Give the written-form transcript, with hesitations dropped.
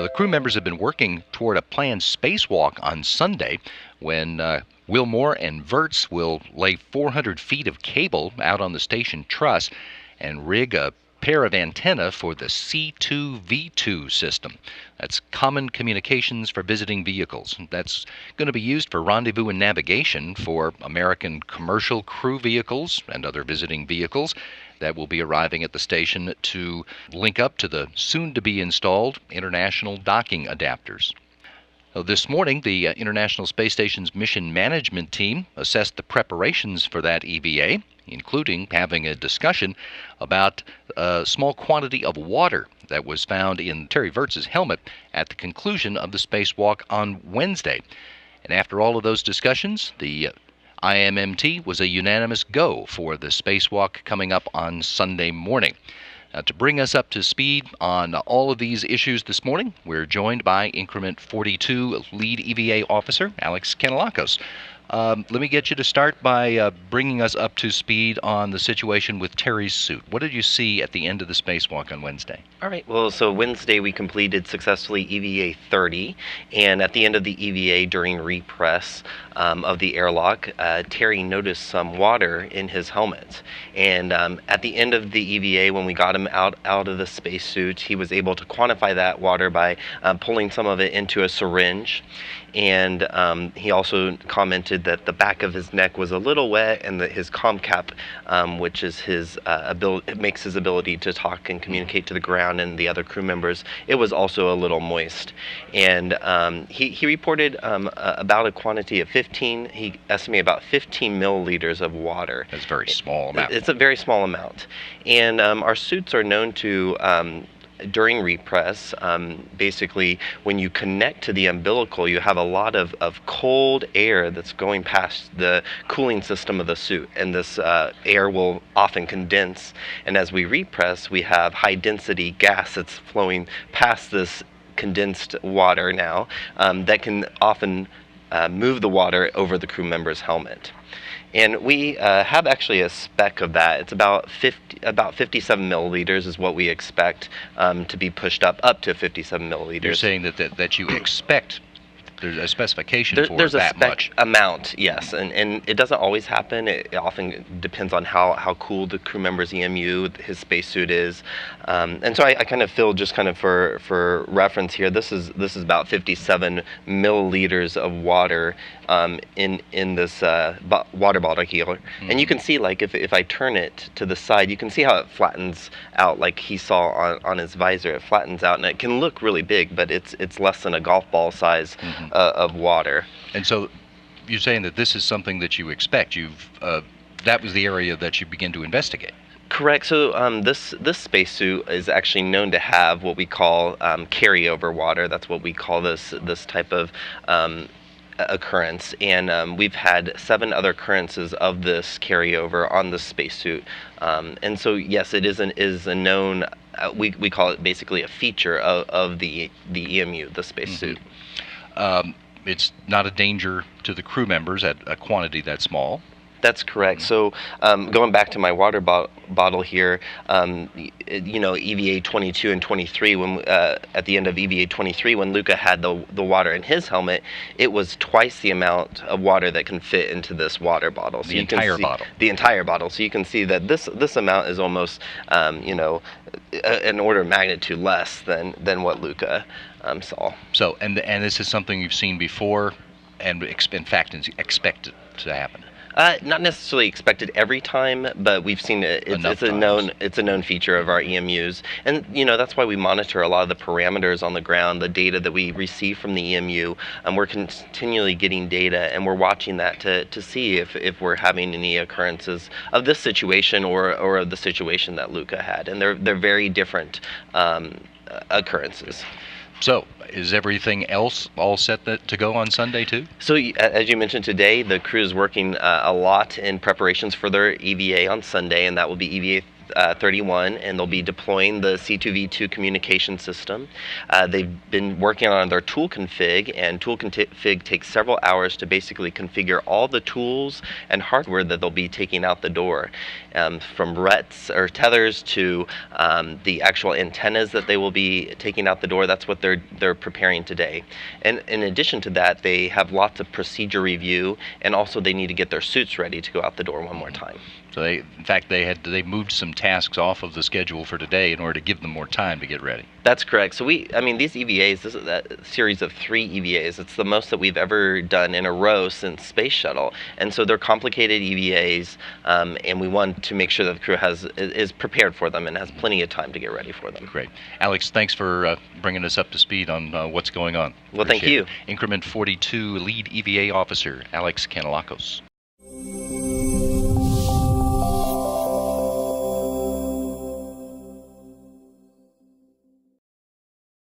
The crew members have been working toward a planned spacewalk on Sunday when Wilmore and Verts will lay 400 feet of cable out on the station truss and rig a pair of antennae for the C2V2 system. That's Common Communications for Visiting Vehicles. That's going to be used for rendezvous and navigation for American commercial crew vehicles and other visiting vehicles that will be arriving at the station to link up to the soon-to-be-installed international docking adapters. This morning, the International Space Station's mission management team assessed the preparations for that EVA, including having a discussion about a small quantity of water that was found in Terry Virts' helmet at the conclusion of the spacewalk on Wednesday. And after all of those discussions, the IMMT was a unanimous go for the spacewalk coming up on Sunday morning. To bring us up to speed on all of these issues this morning, we're joined by Increment 42 Lead EVA Officer Alex Kanellakos. Let me get you to start by bringing us up to speed on the situation with Terry's suit. What did you see at the end of the spacewalk on Wednesday? All right. Well, so Wednesday we completed successfully EVA 30, and at the end of the EVA during repress of the airlock, Terry noticed some water in his helmet. And at the end of the EVA, when we got him out of the spacesuit, he was able to quantify that water by pulling some of it into a syringe. And he also commented that the back of his neck was a little wet, and that his comm cap, which is his ability, it makes his ability to talk and communicate to the ground and the other crew members, it was also a little moist. And he reported about a quantity of 15. He estimated about 15 milliliters of water. That's a very small amount. It's a very small amount, and our suits are known to. During repress, basically, when you connect to the umbilical, you have a lot of cold air that's going past the cooling system of the suit, and this air will often condense. And as we repress, we have high-density gas that's flowing past this condensed water now that can often move the water over the crew member's helmet. And we have actually a spec of that. It's about 57 milliliters is what we expect to be pushed up to 57 milliliters. You're saying that you expect there's a specification for there's that a spec much amount, yes, and it doesn't always happen. It often depends on how cool the crew member's EMU, his spacesuit is, and so I kind of feel, just kind of for reference here, this is about 57 milliliters of water in this water bottle here, and you can see, like, if I turn it to the side, you can see how it flattens out, like he saw on his visor. It flattens out, and it can look really big, but it's less than a golf ball size of water. And so you're saying that this is something that you expect. That was the area that you begin to investigate. Correct. So this spacesuit is actually known to have what we call carryover water. That's what we call this type of occurrence, and we've had 7 other occurrences of this carryover on the spacesuit, and so yes, it is a known. We call it basically a feature of the EMU, the spacesuit. It's not a danger to the crew members at a quantity that small. That's correct. So going back to my water bottle here, EVA 22 and 23, when at the end of EVA 23, when Luca had the water in his helmet, it was twice the amount of water that can fit into this water bottle. So the entire bottle. The entire bottle. So you can see that this amount is almost, an order of magnitude less than what Luca saw. So, and this is something you've seen before, and in fact expect it to happen. Not necessarily expected every time, but we've seen it. It's a known feature of our EMUs, and that's why we monitor a lot of the parameters on the ground, the data that we receive from the EMU, and we're continually getting data, and we're watching that to see if we're having any occurrences of this situation or of the situation that Luca had, and they're very different occurrences. So, is everything else all set to go on Sunday too? So, as you mentioned today, the crew is working a lot in preparations for their EVA on Sunday, and that will be EVA 31, and they'll be deploying the C2V2 communication system. They've been working on their tool config, and tool config takes several hours to basically configure all the tools and hardware that they'll be taking out the door, from RETs or tethers to the actual antennas that they will be taking out the door. That's what they're preparing today. And in addition to that, they have lots of procedure review, and also they need to get their suits ready to go out the door one more time. So in fact, they moved some tasks off of the schedule for today in order to give them more time to get ready. That's correct. So these EVAs, this is a series of 3 EVAs. It's the most that we've ever done in a row since Space Shuttle, and so they're complicated EVAs, and we want to make sure that the crew is prepared for them and has plenty of time to get ready for them. Great, Alex. Thanks for bringing us up to speed on what's going on. Well, thank you. Increment 42 Lead EVA Officer Alex Kanelakos.